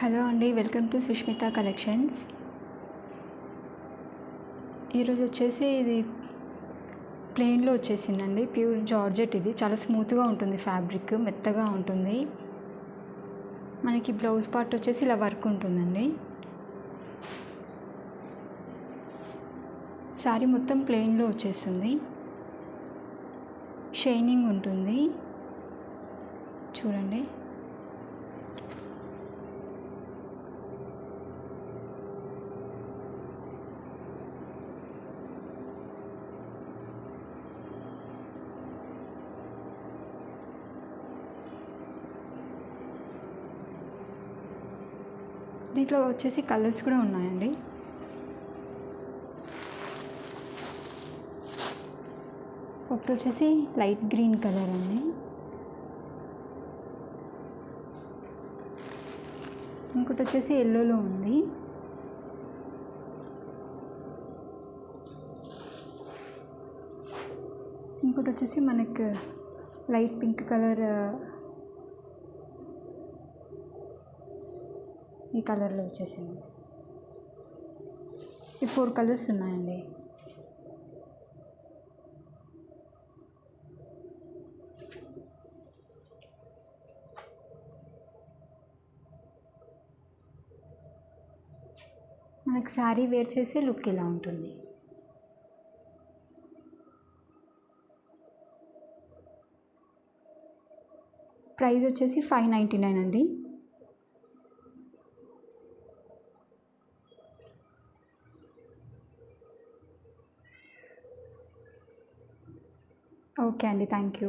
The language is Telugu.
హలో అండి, వెల్కమ్ టు సుష్మిత కలెక్షన్స్. ఈరోజు వచ్చేసి ఇది ప్లెయిన్లో వచ్చేసిందండి. Pure georgette. ఇది చాలా స్మూత్గా ఉంటుంది, ఫ్యాబ్రిక్ మెత్తగా ఉంటుంది. మనకి బ్లౌజ్ పార్ట్ వచ్చేసి ఇలా వర్క్ ఉంటుందండి. శారీ మొత్తం ప్లెయిన్లో వచ్చేస్తుంది, షైనింగ్ ఉంటుంది. చూడండి, దీంట్లో వచ్చేసి కలర్స్ కూడా ఉన్నాయండి. ఒకటి వచ్చేసి లైట్ గ్రీన్ కలర్ అండి, ఇంకోటి వచ్చేసి ఎల్లోలో ఉంది, ఇంకోటి వచ్చేసి మనకు లైట్ పింక్ కలర్, ఈ కలర్లో వచ్చేసింది. ఈ 4 కలర్స్ ఉన్నాయండి. మనకు శారీ వేర్ చేసే లుక్ ఇలా ఉంటుంది. ప్రైస్ వచ్చేసి 599 అండి. ఓకే అండి, థ్యాంక్ యూ.